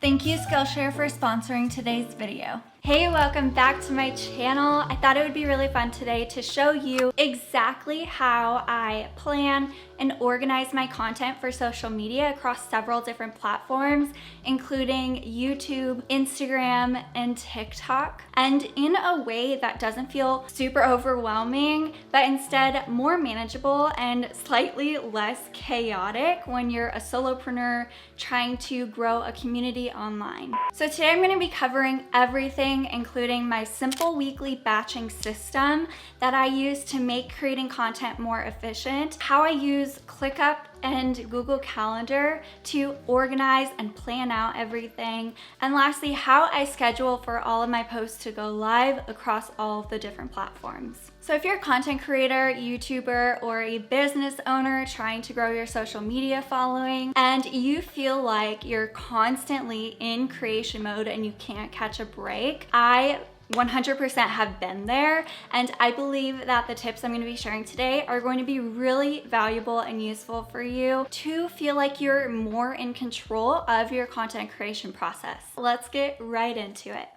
Thank you Skillshare for sponsoring today's video. Hey, welcome back to my channel. I thought it would be really fun today to show you exactly how I plan and organize my content for social media across several different platforms, including YouTube, Instagram, and TikTok, and in a way that doesn't feel super overwhelming, but instead more manageable and slightly less chaotic when you're a solopreneur trying to grow a community online. So today I'm going to be covering everything, including my simple weekly batching system that I use to make creating content more efficient, how I use ClickUp and Google Calendar to organize and plan out everything, and lastly, how I schedule for all of my posts to go live across all of the different platforms. So if you're a content creator, YouTuber, or a business owner trying to grow your social media following, and you feel like you're constantly in creation mode and you can't catch a break, I 100% have been there, and I believe that the tips I'm going to be sharing today are going to be really valuable and useful for you to feel like you're more in control of your content creation process. Let's get right into it.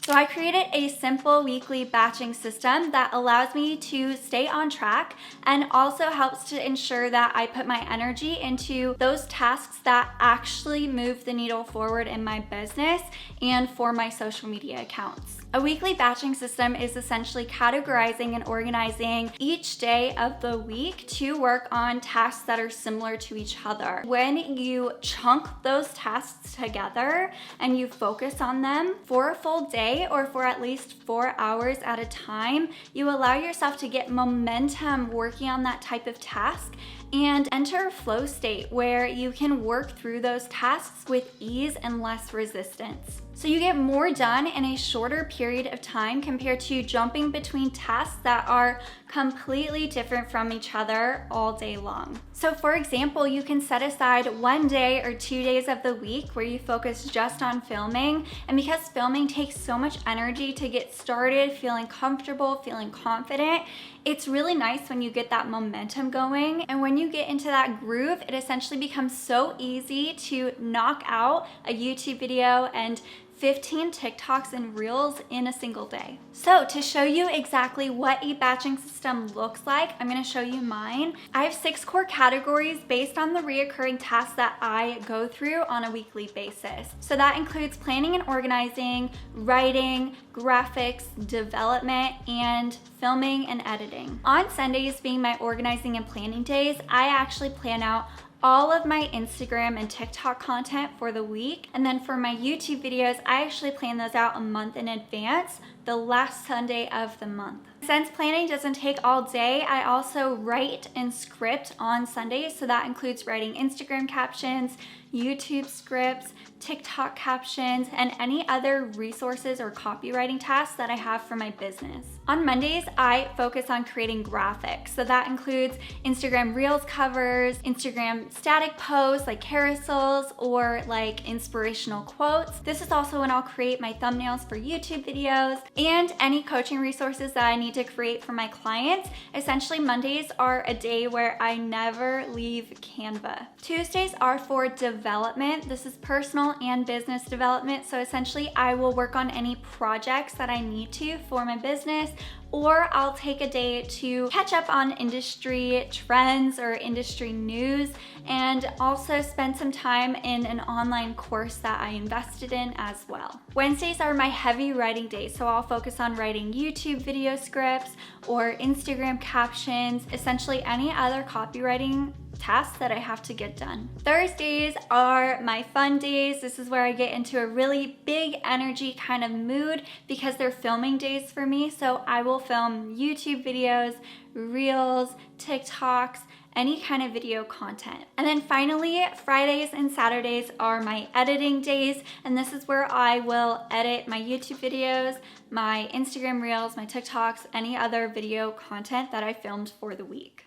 So I created a simple weekly batching system that allows me to stay on track and also helps to ensure that I put my energy into those tasks that actually move the needle forward in my business and for my social media accounts. A weekly batching system is essentially categorizing and organizing each day of the week to work on tasks that are similar to each other. When you chunk those tasks together and you focus on them for a full day or for at least 4 hours at a time, you allow yourself to get momentum working on that type of task and enter a flow state where you can work through those tasks with ease and less resistance. So you get more done in a shorter period of time compared to jumping between tasks that are completely different from each other all day long. So for example, you can set aside 1 day or 2 days of the week where you focus just on filming, and because filming takes so much energy to get started, feeling comfortable, feeling confident, it's really nice when you get that momentum going, and when you get into that groove, it essentially becomes so easy to knock out a YouTube video and 15 TikToks and Reels in a single day. So to show you exactly what a batching system looks like, I'm gonna show you mine. I have 6 core categories based on the reoccurring tasks that I go through on a weekly basis. So that includes planning and organizing, writing, graphics, development, and filming and editing. On Sundays being my organizing and planning days, I actually plan out all of my Instagram and TikTok content for the week. And then for my YouTube videos, I actually plan those out a month in advance, the last Sunday of the month. Since planning doesn't take all day, I also write and script on Sundays. So that includes writing Instagram captions, YouTube scripts, TikTok captions, and any other resources or copywriting tasks that I have for my business. On Mondays, I focus on creating graphics. So that includes Instagram Reels covers, Instagram static posts like carousels or like inspirational quotes. This is also when I'll create my thumbnails for YouTube videos and any coaching resources that I need to create for my clients. Essentially, Mondays are a day where I never leave Canva. Tuesdays are for development. This is personal and business development. So essentially, I will work on any projects that I need to for my business, or I'll take a day to catch up on industry trends or industry news, and also spend some time in an online course that I invested in as well. Wednesdays are my heavy writing days, so I'll focus on writing YouTube video scripts or Instagram captions, essentially any other copywriting tasks that I have to get done. Thursdays are my fun days. This is where I get into a really big energy kind of mood because they're filming days for me. So I will film YouTube videos, Reels, TikToks, any kind of video content. And then finally, Fridays and Saturdays are my editing days, and this is where I will edit my YouTube videos, my Instagram Reels, my TikToks, any other video content that I filmed for the week.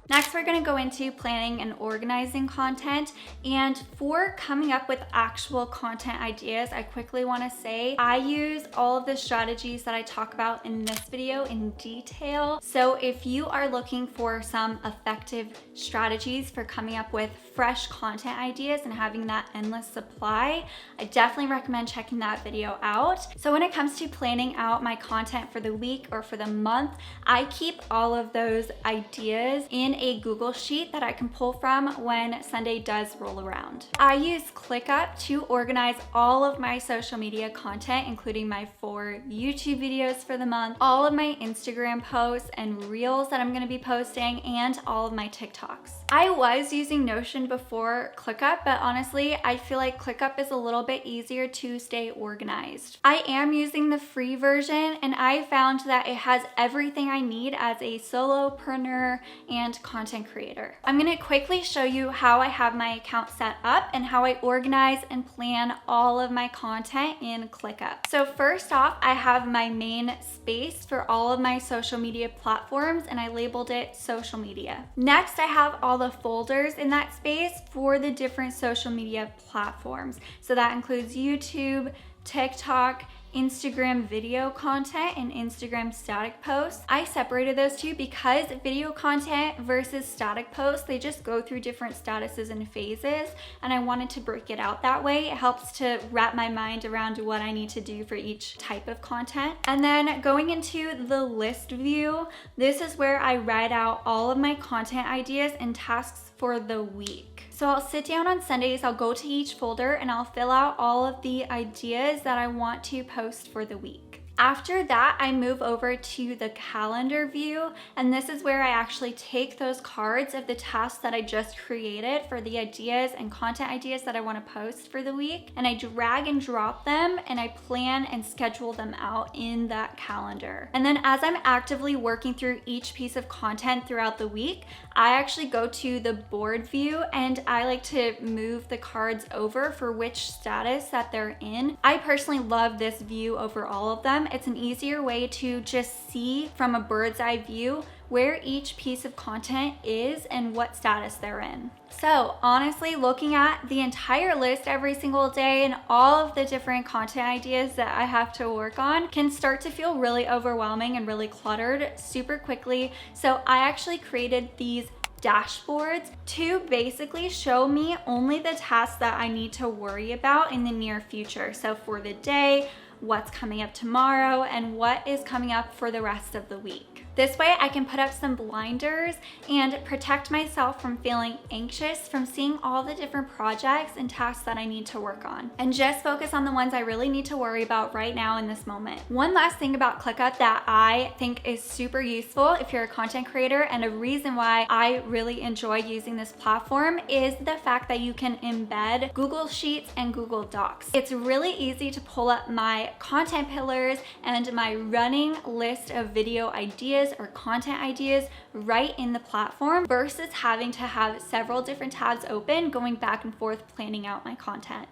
Next, we're we're gonna go into planning and organizing content. And for coming up with actual content ideas, I quickly wanna say I use all of the strategies that I talk about in this video in detail. So if you are looking for some effective strategies for coming up with fresh content ideas and having that endless supply, I definitely recommend checking that video out. So when it comes to planning out my content for the week or for the month, I keep all of those ideas in a Google Sheet that I can pull from when Sunday does roll around. I use ClickUp to organize all of my social media content, including my 4 YouTube videos for the month, all of my Instagram posts and reels that I'm gonna be posting, and all of my TikToks. I was using Notion before ClickUp, but honestly, I feel like ClickUp is a little bit easier to stay organized. I am using the free version, and I found that it has everything I need as a solopreneur and content creator. I'm gonna quickly show you how I have my account set up and how I organize and plan all of my content in ClickUp. So first off, I have my main space for all of my social media platforms, and I labeled it social media. Next, I have all the folders in that space for the different social media platforms. So that includes YouTube, TikTok, Instagram video content, and Instagram static posts. I separated those two because video content versus static posts, they just go through different statuses and phases, and I wanted to break it out that way. It helps to wrap my mind around what I need to do for each type of content. And then going into the list view, this is where I write out all of my content ideas and tasks for the week. So I'll sit down on Sundays, I'll go to each folder, and I'll fill out all of the ideas that I want to post for the week. After that, I move over to the calendar view, and this is where I actually take those cards of the tasks that I just created for the ideas and content ideas that I want to post for the week, and I drag and drop them, and I plan and schedule them out in that calendar. And then as I'm actively working through each piece of content throughout the week, I actually go to the board view, and I like to move the cards over for which status that they're in. I personally love this view over all of them. It's an easier way to just see from a bird's eye view where each piece of content is and what status they're in. So honestly, looking at the entire list every single day and all of the different content ideas that I have to work on can start to feel really overwhelming and really cluttered super quickly. So I actually created these dashboards to basically show me only the tasks that I need to worry about in the near future. So for the day, what's coming up tomorrow, and what is coming up for the rest of the week. This way I can put up some blinders and protect myself from feeling anxious from seeing all the different projects and tasks that I need to work on, and just focus on the ones I really need to worry about right now in this moment. One last thing about ClickUp that I think is super useful if you're a content creator, and a reason why I really enjoy using this platform, is the fact that you can embed Google Sheets and Google Docs. It's really easy to pull up my content pillars and my running list of video ideas or content ideas right in the platform versus having to have several different tabs open going back and forth planning out my content.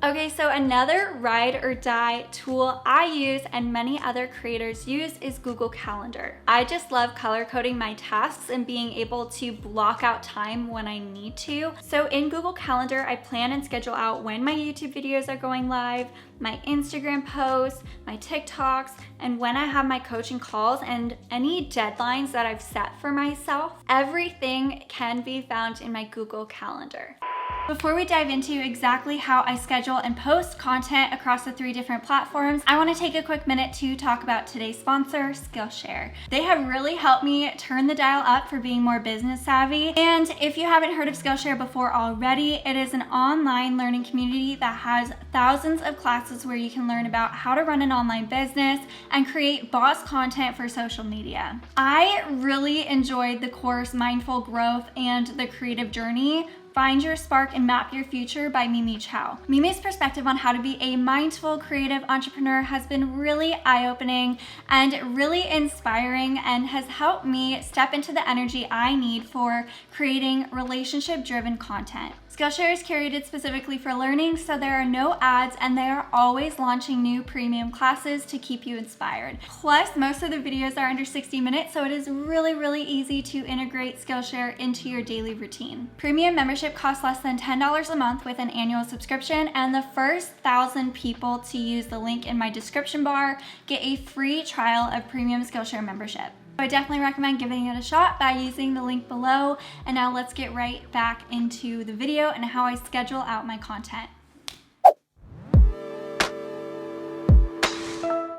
Okay, so another ride or die tool I use and many other creators use is Google Calendar. I just love color coding my tasks and being able to block out time when I need to. So in Google Calendar, I plan and schedule out when my YouTube videos are going live, my Instagram posts, my TikToks, and when I have my coaching calls and any deadlines that I've set for myself. Everything can be found in my Google Calendar. Before we dive into exactly how I schedule and post content across the 3 different platforms, I want to take a quick minute to talk about today's sponsor, Skillshare. They have really helped me turn the dial up for being more business savvy. And if you haven't heard of Skillshare before already, it is an online learning community that has thousands of classes where you can learn about how to run an online business and create boss content for social media. I really enjoyed the course Mindful Growth and the Creative Journey Find Your Spark and Map Your Future by Mimi Chow. Mimi's perspective on how to be a mindful, creative entrepreneur has been really eye-opening and really inspiring, and has helped me step into the energy I need for creating relationship-driven content. Skillshare is curated specifically for learning, so there are no ads, and they are always launching new premium classes to keep you inspired. Plus, most of the videos are under 60 minutes, so it is really easy to integrate Skillshare into your daily routine. Premium membership costs less than $10 a month with an annual subscription, and the first 1,000 people to use the link in my description bar get a free trial of premium Skillshare membership. I definitely recommend giving it a shot by using the link below. And now let's get right back into the video and how I schedule out my content.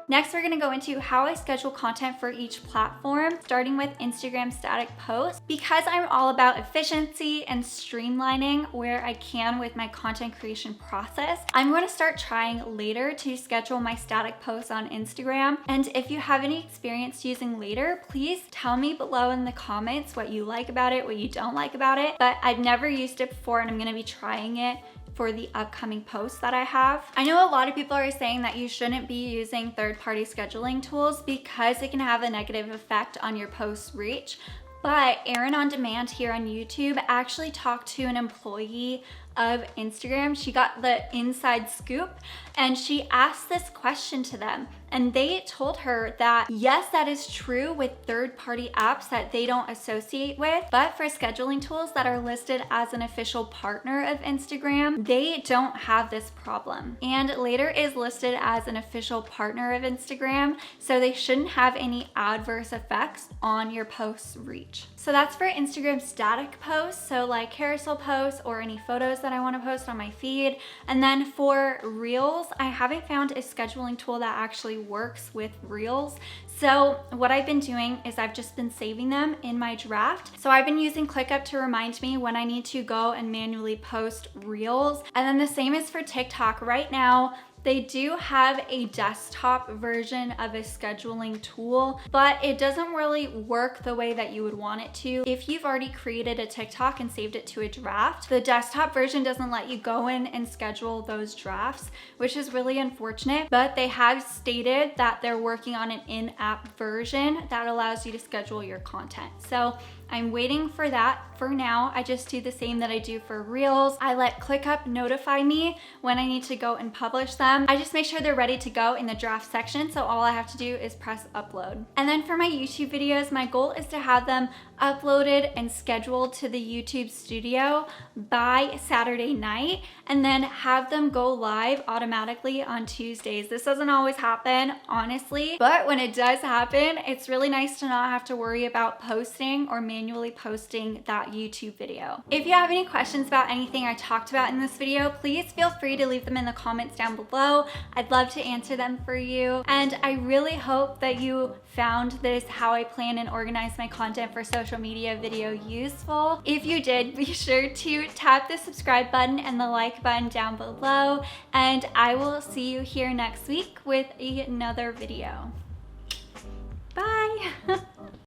Next, we're gonna go into how I schedule content for each platform, starting with Instagram static posts. Because I'm all about efficiency and streamlining where I can with my content creation process, I'm gonna start trying Later to schedule my static posts on Instagram. And if you have any experience using Later, please tell me below in the comments what you like about it, what you don't like about it. But I've never used it before, and I'm gonna be trying it for the upcoming posts that I have. I know a lot of people are saying that you shouldn't be using third-party scheduling tools because it can have a negative effect on your post reach. But Erin on Demand here on YouTube actually talked to an employee of Instagram. She got the inside scoop, and she asked this question to them. And they told her that yes, that is true with third-party apps that they don't associate with, but for scheduling tools that are listed as an official partner of Instagram, they don't have this problem. And Later is listed as an official partner of Instagram, so they shouldn't have any adverse effects on your post's reach. So that's for Instagram static posts, so like carousel posts or any photos that I want to post on my feed. And then for Reels, I haven't found a scheduling tool that actually works with Reels. So what I've been doing is I've just been saving them in my draft. So I've been using ClickUp to remind me when I need to go and manually post Reels. And then the same is for TikTok. Right now, they do have a desktop version of a scheduling tool, but it doesn't really work the way that you would want it to. If you've already created a TikTok and saved it to a draft, the desktop version doesn't let you go in and schedule those drafts, which is really unfortunate. But they have stated that they're working on an in-app version that allows you to schedule your content. So I'm waiting for that. For now, I just do the same that I do for Reels. I let ClickUp notify me when I need to go and publish them. I just make sure they're ready to go in the draft section, so all I have to do is press upload. And then for my YouTube videos, my goal is to have them uploaded and scheduled to the YouTube studio by Saturday night, and then have them go live automatically on Tuesdays. This doesn't always happen, honestly, but when it does happen, it's really nice to not have to worry about posting or manually posting that YouTube video. If you have any questions about anything I talked about in this video, please feel free to leave them in the comments down below. I'd love to answer them for you. And I really hope that you found this how I plan and organize my content for social media video useful. If you did, be sure to tap the subscribe button and the like button down below, and I will see you here next week with another video. Bye!